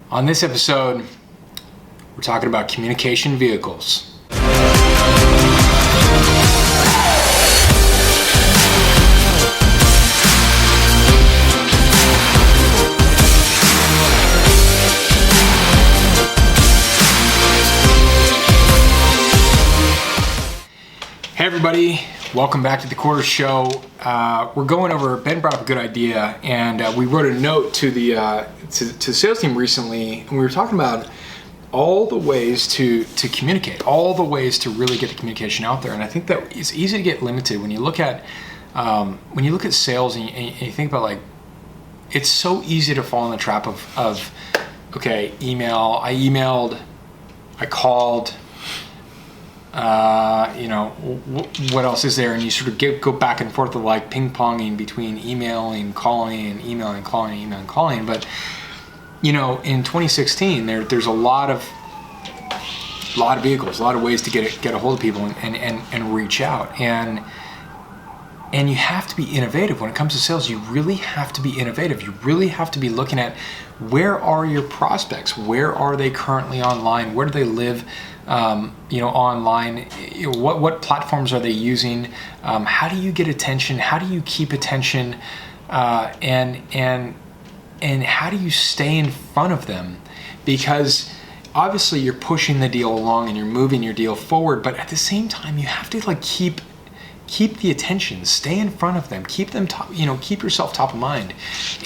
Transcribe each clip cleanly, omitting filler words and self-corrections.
On this episode, we're talking about communication vehicles. Hey everybody, welcome back to the Quarter Show. We're going over, Ben brought up a good idea, and we wrote a note to the sales team recently, and we were talking about all the ways to communicate, all the ways to really get the communication out there. And I think that it's easy to get limited when you look at sales and you think about, like, it's so easy to fall in the trap of okay, email, I emailed, I called, what else is there? And you sort of go back and forth of like ping-ponging between emailing, calling, and emailing, calling, emailing, calling. But, in 2016, there's a lot of vehicles, a lot of ways to get a hold of people and reach out. And you have to be innovative. When it comes to sales, you really have to be innovative. You really have to be looking at, where are your prospects? Where are they currently online? Where do they live online? What platforms are they using? How do you get attention? How do you keep attention? And how do you stay in front of them? Because obviously you're pushing the deal along and you're moving your deal forward, but at the same time you have to keep the attention, stay in front of them, keep them top, keep yourself top of mind.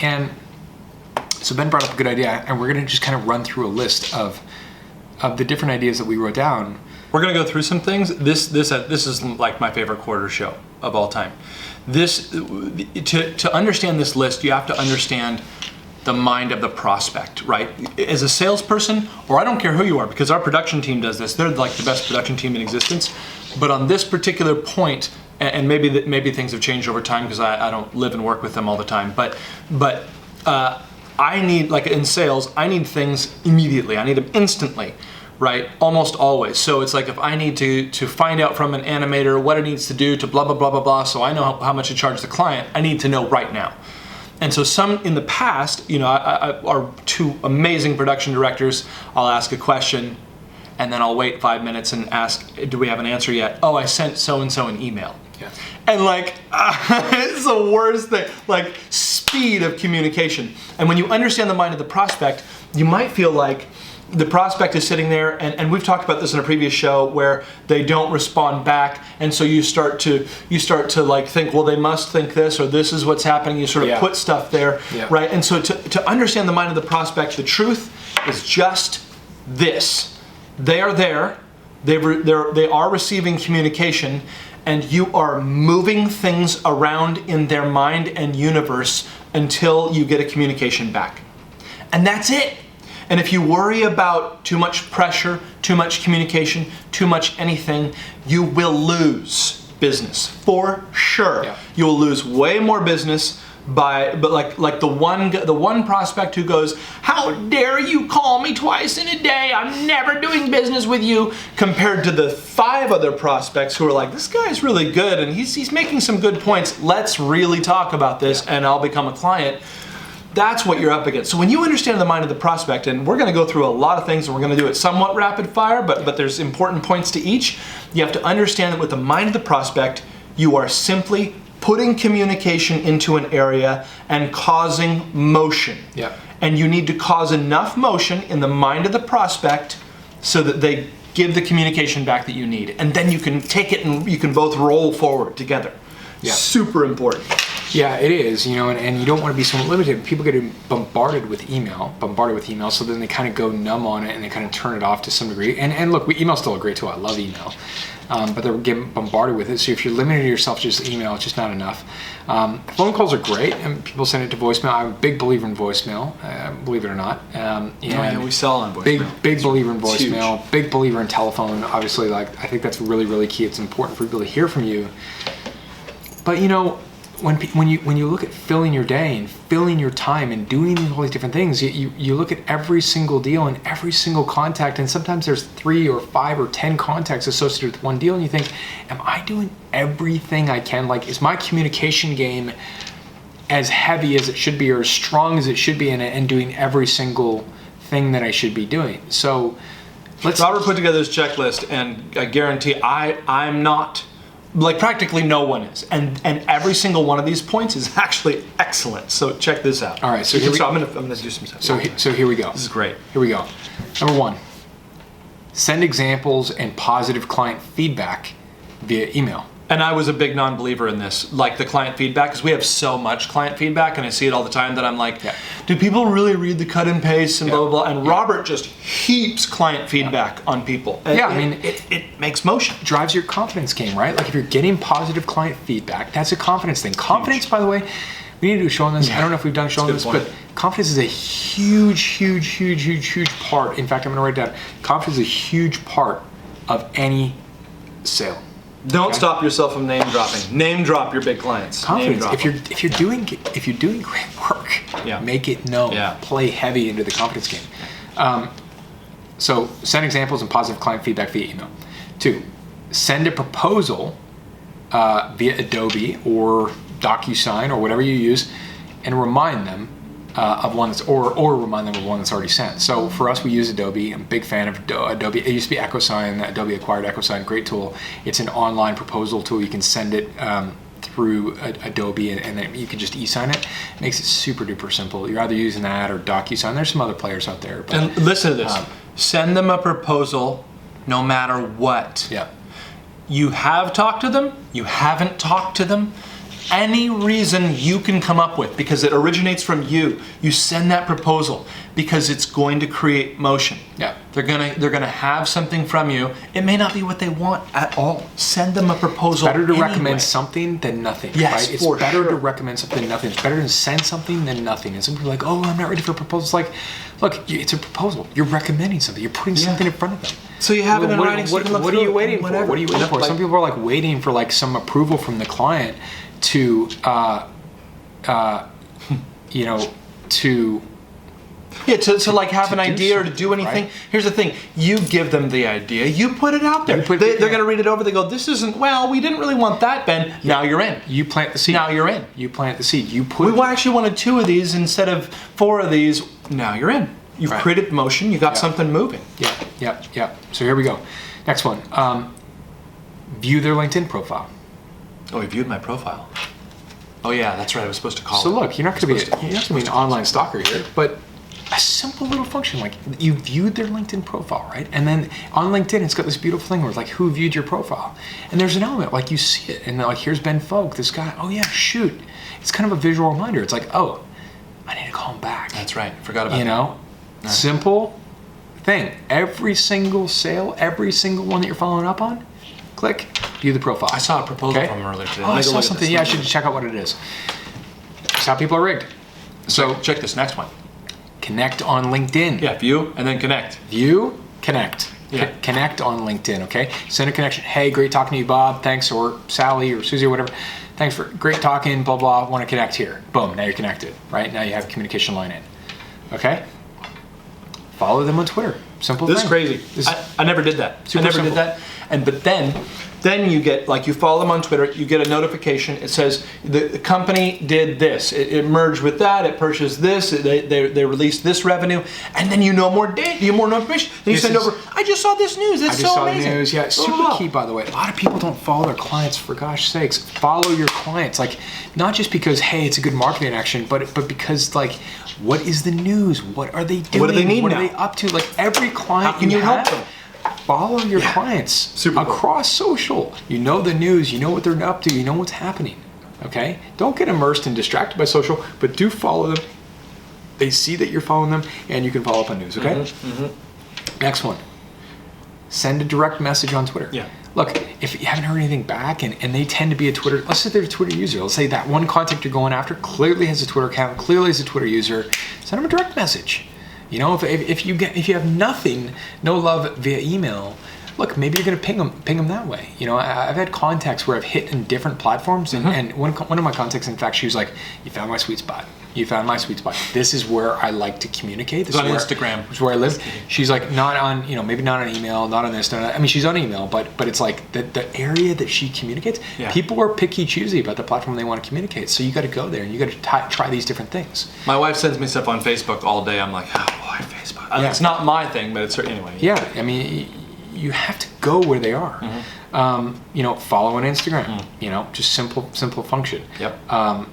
And so Ben brought up a good idea, and we're going to just kind of run through a list of the different ideas that we wrote down. We're going to go through some things. This is like my favorite quarter show of all time. To understand this list, you have to understand the mind of the prospect, right? As a salesperson, or I don't care who you are, because our production team does this. They're like the best production team in existence. But on this particular point, and maybe things have changed over time because I don't live and work with them all the time. But I need, like in sales, I need things immediately. I need them instantly, right? Almost always. So it's like, if I need to find out from an animator what it needs to do to blah, blah, blah, blah, blah, so I know how much to charge the client, I need to know right now. And so in the past, our two amazing production directors, I'll ask a question, and then I'll wait 5 minutes and ask, do we have an answer yet? Oh, I sent so-and-so an email. Yeah. And it's the worst thing, like speed of communication. And when you understand the mind of the prospect, you might feel like the prospect is sitting there, and we've talked about this in a previous show, where they don't respond back, and so you start to like think, well, they must think this, or this is what's happening. You sort of put stuff there, right? And so to understand the mind of the prospect, the truth is just this: they are there, they are receiving communication, and you are moving things around in their mind and universe until you get a communication back, and that's it. And if you worry about too much pressure, too much communication, too much anything, you will lose business for sure. Yeah. You will lose way more business but the one prospect who goes, "How dare you call me twice in a day? I'm never doing business with you," compared to the 5 other prospects who are like, "This guy's really good and he's making some good points. Let's really talk about this and I'll become a client." That's what you're up against. So when you understand the mind of the prospect, and we're going to go through a lot of things, and we're going to do it somewhat rapid fire, but there's important points to each. You have to understand that with the mind of the prospect, you are simply putting communication into an area and causing motion. Yeah. And you need to cause enough motion in the mind of the prospect so that they give the communication back that you need. And then you can take it and you can both roll forward together. Yeah. Super important. Yeah, it is, and you don't want to be somewhat limited. People get bombarded with email, so then they kind of go numb on it and they kind of turn it off to some degree. And look, email's still a great tool. I love email. But they're getting bombarded with it. So if you're limiting yourself to just email, it's just not enough. Phone calls are great, and people send it to voicemail. I'm a big believer in voicemail, believe it or not. We sell on voicemail. Big believer in voicemail. Big believer in telephone. Obviously, I think that's really, really key. It's important for people to hear from you. But when you look at filling your day and filling your time and doing all these different things, you look at every single deal and every single contact, and sometimes there's 3 or 5 or 10 contacts associated with one deal, and you think, am I doing everything I can? Like, is my communication game as heavy as it should be or as strong as it should be, and doing every single thing that I should be doing. So Robert put together this checklist, and I guarantee I'm not, like practically no one is, and every single one of these points is actually excellent. So check this out. All right, so I'm gonna do some stuff. So here we go. This is great. Here we go. Number 1, send examples and positive client feedback via email. And I was a big non-believer in this, like the client feedback, because we have so much client feedback, and I see it all the time that I'm like, do people really read the cut and paste and blah, blah, blah? And Robert just heaps client feedback on people. And I mean, it makes motion. Drives your confidence game, right? Like if you're getting positive client feedback, that's a confidence thing. Confidence, by the way, we need to do a show on this. I don't know if we've done a show on this, but confidence is a huge part. In fact, I'm going to write down, confidence is a huge part of any sale. Don't stop yourself from name dropping. Name drop your big clients. Confidence. If you're doing great work, make it known. Play heavy into the confidence game. So send examples and positive client feedback via email. 2, send a proposal via Adobe or DocuSign or whatever you use, and remind them of one that's or remind them of one that's already sent. So for us, we use Adobe. I'm a big fan of Adobe. It used to be EchoSign. Adobe acquired EchoSign. Great tool. It's an online proposal tool. You can send it through Adobe, and then you can just e-sign it. It makes it super duper simple. You're either using that or DocuSign. There's some other players out there. But, and listen to this. Send them a proposal no matter what. Yeah. You have talked to them. You haven't talked to them. Any reason you can come up with, because it originates from you, you send that proposal because it's going to create motion. Yeah. They're gonna have something from you. It may not be what they want at all. Send them a proposal. It's better to anyway. recommend something than nothing. Yes, right? It's better to recommend something than nothing. It's better to send something than nothing. And some people are like, oh, I'm not ready for proposals. Like, look, it's a proposal. You're recommending something. You're putting something in front of them. So you have it in writing. What are you waiting for? What are you waiting for? Some people are like waiting for like some approval from the client to like have an idea or to do anything. Right? Here's the thing: you give them the idea, you put it out there. They're going to read it over. They go, "This isn't well. We didn't really want that, Ben." Yeah. Now you're in. You plant the seed. Now you're in. You plant the seed. We actually wanted 2 of these instead of 4 of these. Now you're in. You've created motion. You got something moving. Yeah. So here we go. Next one. View their LinkedIn profile. Oh, he viewed my profile. Oh yeah, that's right. I was supposed to call. So look, you're not going to be an online stalker here, but a simple little function like you viewed their LinkedIn profile, right? And then on LinkedIn, it's got this beautiful thing where it's like, who viewed your profile? And there's an element like you see it, and like here's Ben Folk, this guy. Oh yeah, shoot. It's kind of a visual reminder. It's like, oh, I need to call him back. That's right. Forgot about that. Simple thing. Every single sale, every single one that you're following up on, click, view the profile. I saw a proposal from him earlier today. Oh, I saw something. Yeah, I should check out what it is. That's how people are rigged. So check this next one. Connect on LinkedIn. Yeah, view and then connect. View, connect. Yeah. Connect on LinkedIn, okay? Send a connection. Hey, great talking to you, Bob. Thanks, or Sally or Susie or whatever. Thanks for great talking, blah, blah. Want to connect here. Boom, now you're connected, right? Now you have a communication line in, okay? Follow them on Twitter. Simple thing. This is crazy. I never did that. Did that. But then you get, like, you follow them on Twitter, you get a notification. It says the company did this. It merged with that. It purchased this. They released this revenue, and then you know more data, you more information. Then you send over. I just saw this news. It's so amazing. The news. Yeah, super key, by the way. A lot of people don't follow their clients. For gosh sakes, follow your clients. Like, not just because hey, it's a good marketing action, but because like, what is the news? What are they doing? What do they need now? What are they up to? Like every client. How can you help them? Follow your clients across social. You know the news. You know what they're up to. You know what's happening. Okay? Don't get immersed and distracted by social, but do follow them. They see that you're following them, and you can follow up on news. Okay? Next one. Send a direct message on Twitter. Yeah. Look, if you haven't heard anything back, and they tend to be a Twitter, let's say they're a Twitter user. Let's say that one contact you're going after clearly has a Twitter account, clearly is a Twitter user. Send them a direct message. You know, if you have nothing, no love via email, look, maybe you're going to ping them that way. You know, I've had contacts where I've hit in different platforms, and one of my contacts, in fact, she was like, "You found my sweet spot." You found my sweet spot. This is where I like to communicate. This It's on is where, Instagram. This is where I live. She's like, not on, maybe not on email, not on this. Not on, I mean, she's on email, but it's like the area that she communicates. Yeah. People are picky, choosy about the platform they want to communicate. So you got to go there and you got to try these different things. My wife sends me stuff on Facebook all day. I'm like, oh boy, Facebook. Yeah. It's not my thing, but it's anyway. Yeah, I mean, you have to go where they are. Follow on Instagram. Just simple function. Yep.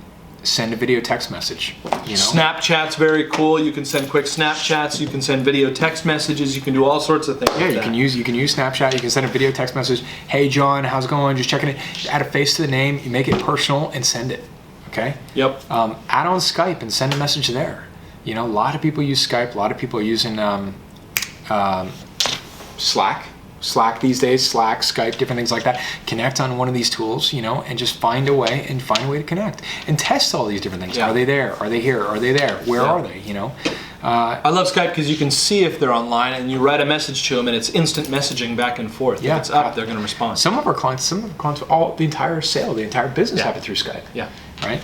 Send a video text message. Snapchat's very cool. You can send quick Snapchats. You can send video text messages. You can do all sorts of things. Yeah, like you can use Snapchat. You can send a video text message. Hey John, how's it going? Just checking it. Add a face to the name. You make it personal and send it. Okay. Yep. Add on Skype and send a message there. A lot of people use Skype. A lot of people are using Slack these days, Slack, Skype, different things like that. Connect on one of these tools, and just find a way to connect and test all these different things. Yeah. Are they there? Are they here? Are they there? Where are they? I love Skype because you can see if they're online and you write a message to them and it's instant messaging back and forth. Yeah. If it's up, they're going to respond. Some of our clients, the entire sale, the entire business happened through Skype. Yeah. Right?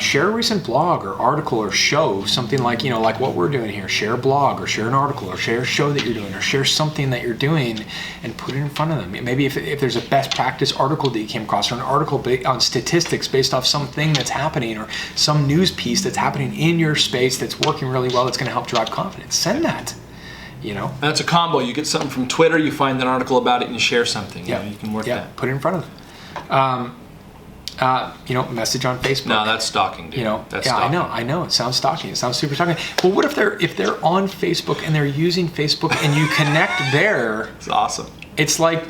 Share a recent blog or article or show, something like, like what we're doing here. Share a blog or share an article or share a show that you're doing or share something that you're doing and put it in front of them. Maybe if there's a best practice article that you came across or an article on statistics based off something that's happening or some news piece that's happening in your space that's working really well that's going to help drive confidence. Send that. And it's a combo. You get something from Twitter, you find an article about it, and you share something. Yeah. You can work that. Put it in front of them. Message on Facebook. No, that's stalking, dude. That's yeah, stalking. I know. It sounds stalking. It sounds super stalking. Well, what if they're on Facebook and they're using Facebook and you connect there? It's awesome. It's like,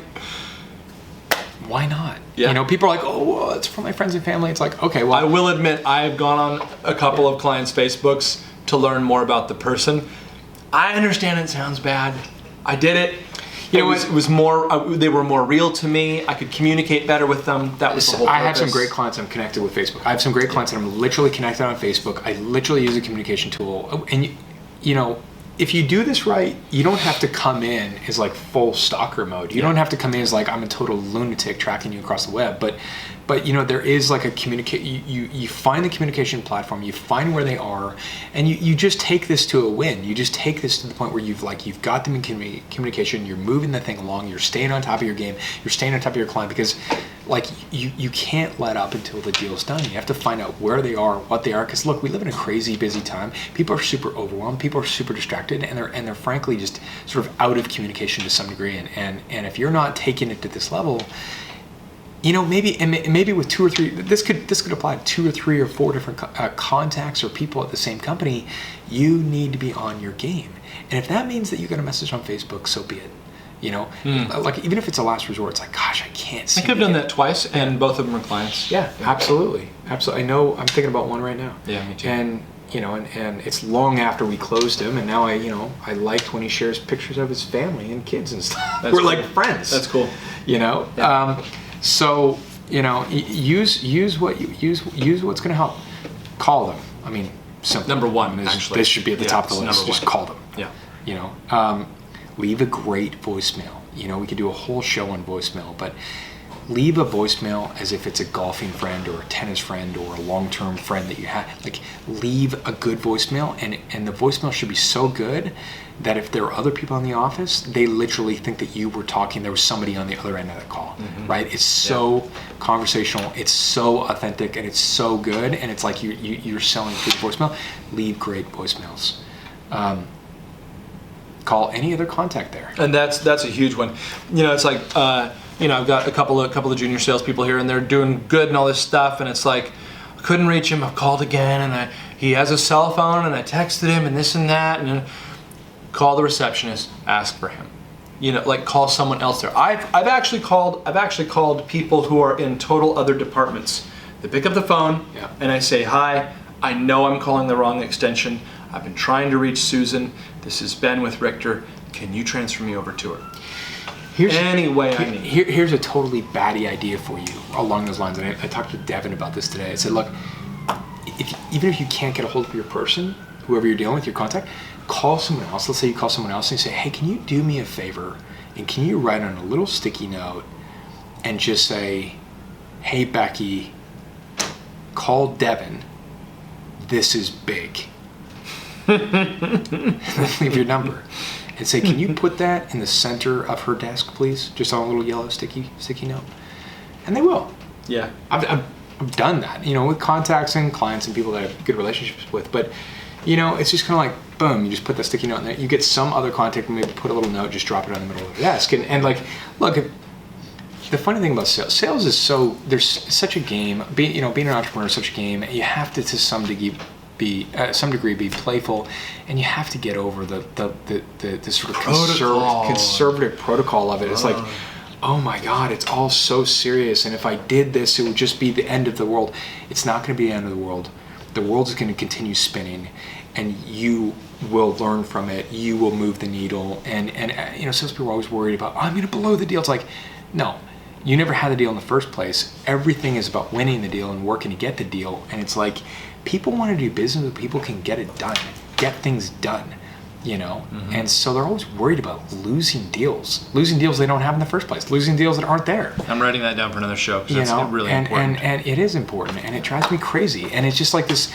why not? Yeah. People are like, oh, well, it's for my friends and family. It's like, okay, well, I will admit I've gone on a couple of clients' Facebooks to learn more about the person. I understand it sounds bad. I did it. It was more. They were more real to me. I could communicate better with them. That was the whole purpose. I have some great clients I'm connected with Facebook. I have some great clients that I'm literally connected on Facebook. I literally use a communication tool. And if you do this right, you don't have to come in as like full stalker mode. You don't have to come in as like I'm a total lunatic tracking you across the web. But there is like a communicate. You find the communication platform. You find where they are, and you just take this to a win. You just take this to the point where you've got them in communication. You're moving the thing along. You're staying on top of your game. You're staying on top of your client because you can't let up until the deal's done. You have to find out where they are, what they are. Because look, we live in a crazy busy time. People are super overwhelmed. People are super distracted, and they're frankly just sort of out of communication to some degree. And if you're not taking it to this level. Maybe with 2 or 3, this could apply to 2 or 3 or 4 different contacts or people at the same company. You need to be on your game, and if that means that you got a message on Facebook, so be it. Like even if it's a last resort, it's like, gosh, I can't. I think I've done that twice, and both of them are clients. Yeah, absolutely. I know. I'm thinking about one right now. Yeah, me too. And and it's long after we closed him, and now I liked when he shares pictures of his family and kids and stuff. We're cool. like friends. That's cool. Yeah. So use what's going to help. Call them. I mean, simple. Number one, actually. This should be at the top of the list. Just call them. Yeah. Leave a great voicemail. We could do a whole show on voicemail, but leave a voicemail as if it's a golfing friend or a tennis friend or a long-term friend that you have. Leave a good voicemail, and the voicemail should be so good that if there are other people in the office, they literally think that you were talking, there was somebody on the other end of the call, right? It's so conversational, it's so authentic, and it's so good, and it's like you're selling through the voicemail. Leave great voicemails. Call any other contact there. And that's a huge one. It's like, I've got a couple of junior salespeople here, and they're doing good and all this stuff, and it's like, I couldn't reach him, I've called again, and he has a cell phone, and I texted him, and this and that, and then call the receptionist, ask for him. Call someone else there. I've actually called people who are in total other departments. They pick up the phone, and I say, hi, I know I'm calling the wrong extension. I've been trying to reach Susan. This is Ben with Richter. Can you transfer me over to her? Here's a totally batty idea for you along those lines. And I talked to Devin about this today. I said, look, even if you can't get a hold of your person, whoever you're dealing with, your contact, call someone else. Let's say you call someone else and you say, hey, can you do me a favor? And can you write on a little sticky note and just say, hey, Becky, call Devin this is big. And then leave your number and say, can you put that in the center of her desk, please? Just on a little yellow sticky note. And they will. Yeah. I've done that, with contacts and clients and people that I have good relationships with. But, it's just kind of like, boom, you just put that sticky note in there. You get some other contact, maybe put a little note, just drop it on the middle of the desk. And like, look, the funny thing about sales is there's such a game. Being an entrepreneur is such a game. You have to some degree be playful, and you have to get over the sort of conservative protocol of it. It's like, oh my God, it's all so serious, and if I did this, it would just be the end of the world. It's not going to be the end of the world. The world is going to continue spinning, and you will learn from it. You will move the needle, and salespeople are always worried about, I'm going to blow the deal. It's like, no, you never had the deal in the first place. Everything is about winning the deal and working to get the deal, and it's like, people want to do business with people can get it done, get things done. And so they're always worried about losing deals they don't have in the first place, losing deals that aren't there. I'm writing that down for another show because it's really important. And it is important, and it drives me crazy. And it's just like this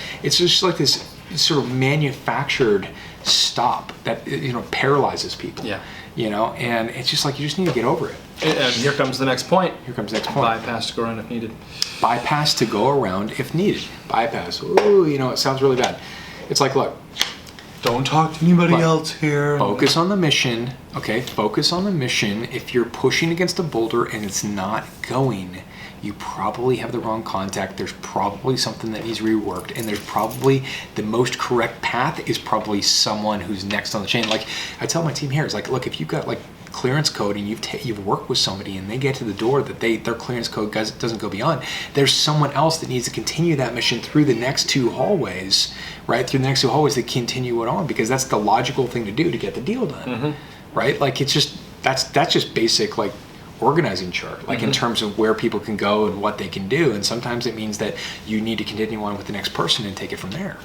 sort of manufactured stop that paralyzes people. Yeah. And it's just like, you just need to get over it. And here comes the next point. Bypass to go around if needed. Bypass to go around if needed. Bypass. Ooh, it sounds really bad. It's like, look, don't talk to anybody else here. Focus on the mission. Okay, focus on the mission. If you're pushing against a boulder and it's not going, you probably have the wrong contact. There's probably something that needs reworked, and there's probably the most correct path is probably someone who's next on the chain. Like I tell my team here, it's like, look, if you've got like clearance code and you've worked with somebody and they get to the door that their clearance code doesn't go beyond, there's someone else that needs to continue that mission through the next two hallways, right? Through the next two hallways to continue it on, because that's the logical thing to do to get the deal done, right? Like it's just, that's just basic like organizing chart, like in terms of where people can go and what they can do. And sometimes it means that you need to continue on with the next person and take it from there.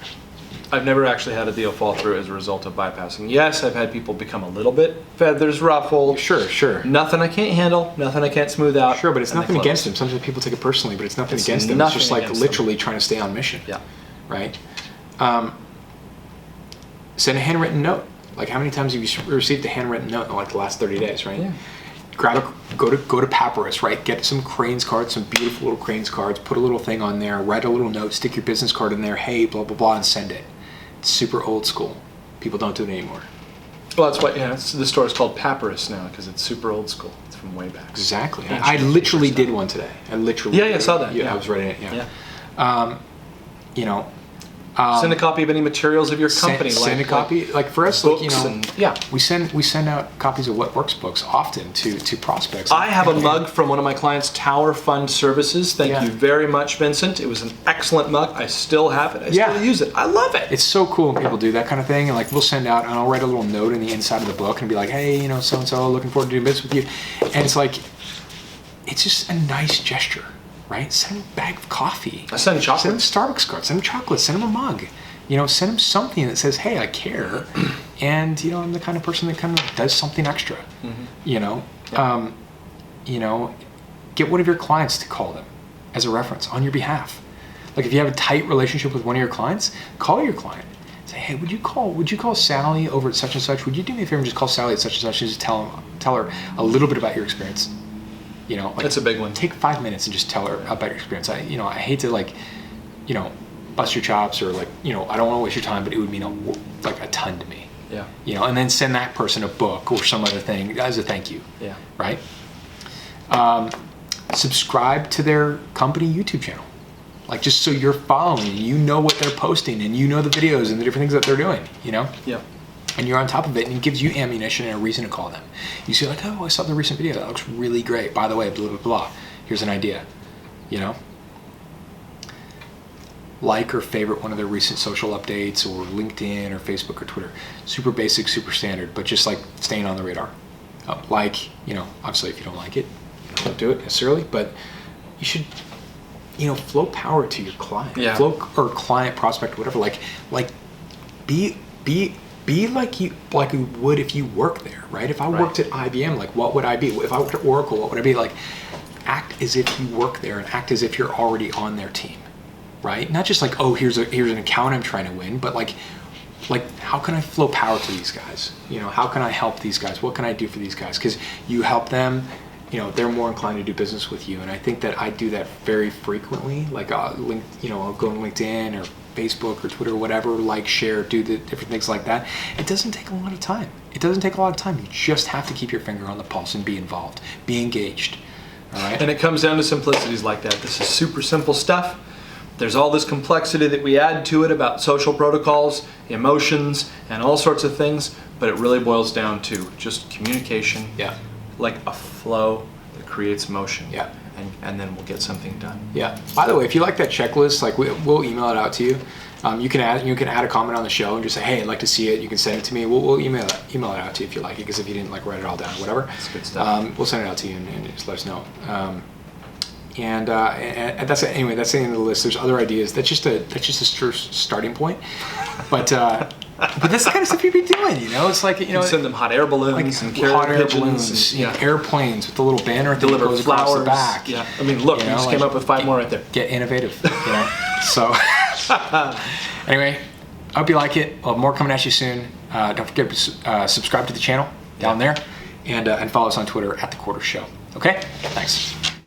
I've never actually had a deal fall through as a result of bypassing. Yes, I've had people become a little bit feathers ruffled. Sure. Nothing I can't handle, nothing I can't smooth out. Sure, but it's nothing against them. Sometimes people take it personally, but it's nothing against them. It's just like literally trying to stay on mission. Yeah. Right? Send a handwritten note. Like, how many times have you received a handwritten note in like the last 30 days, right? Yeah. Go to Papyrus, right? Get some Cranes cards, some beautiful little Cranes cards, put a little thing on there, write a little note, stick your business card in there, hey, blah, blah, blah, and send it. It's super old school. People don't do it anymore. Well, that's why, the store is called Papyrus now, because it's super old school. It's from way back. Exactly. I literally did one today. Yeah, I saw that. I was writing it, yeah. Send a copy of any materials of your company. Send a copy. Like for us, books we send out copies of What Works books often to prospects. I have a mug from one of my clients, Tower Fund Services. Thank you very much, Vincent. It was an excellent mug. I still have it. I still use it. I love it. It's so cool when people do that kind of thing. And like we'll send out, and I'll write a little note in the inside of the book and be like, hey, so and so, looking forward to doing business with you. And it's like, it's just a nice gesture. Right? Send them a bag of coffee. I send chocolate. Send them Starbucks cards. Send them chocolate. Send them a mug. Send them something that says, hey, I care. And, I'm the kind of person that kind of does something extra. Get one of your clients to call them as a reference on your behalf. Like if you have a tight relationship with one of your clients, call your client. Say, hey, would you call Sally over at such and such? Would you do me a favor and just call Sally at such and such and just tell her a little bit about your experience? That's a big one. Take 5 minutes and just tell her about your experience. I hate to bust your chops or I don't want to waste your time, but it would mean a ton to me. Yeah. And then send that person a book or some other thing as a thank you. Yeah. Right. Subscribe to their company YouTube channel, like just so you're following, and what they're posting, and the videos and the different things that they're doing. Yeah. And you're on top of it, and it gives you ammunition and a reason to call them. You say like, oh, I saw the recent video. That looks really great. By the way, blah, blah, blah. Here's an idea, Like or favorite one of their recent social updates or LinkedIn or Facebook or Twitter. Super basic, super standard, but just like staying on the radar. Obviously if you don't like it, don't do it necessarily, but you should, flow power to your client. Yeah. Flow or client, prospect, whatever. Be like you would if you work there, right? If I worked at IBM, what would I be? If I worked at Oracle, what would I be? Act as if you work there and act as if you're already on their team, right? Not just like, oh, here's an account I'm trying to win, but like how can I flow power to these guys? How can I help these guys? What can I do for these guys? Because you help them, they're more inclined to do business with you. And I think that I do that very frequently. Like I'll go on LinkedIn or Facebook or Twitter or whatever, share, do the different things like that. It doesn't take a lot of time. You just have to keep your finger on the pulse and be involved, be engaged. All right. And it comes down to simplicities like that. This is super simple stuff. There's all this complexity that we add to it about social protocols, emotions, and all sorts of things, but it really boils down to just communication, like a flow that creates motion. Yeah. And then we'll get something done. Yeah. By the way, if you like that checklist, we'll email it out to you. You can add a comment on the show and just say, hey, I'd like to see it. You can send it to me. We'll email it out to you if you like it, because if you didn't write it all down or whatever, that's good stuff. We'll send it out to you and just let us know. And that's anyway. That's the end of the list. There's other ideas. That's just a starting point. But that's the kind of stuff you'd be doing. It's like you send them hot air balloons and carrier hot air pigeons, balloons, airplanes with the little banner that goes across the back. Yeah, I mean, look, you just came up with 5 more right there. Get innovative. So anyway, I hope you like it. We'll have more coming at you soon. Don't forget to subscribe to the channel down there, and follow us on Twitter @thequarter show. Okay, thanks.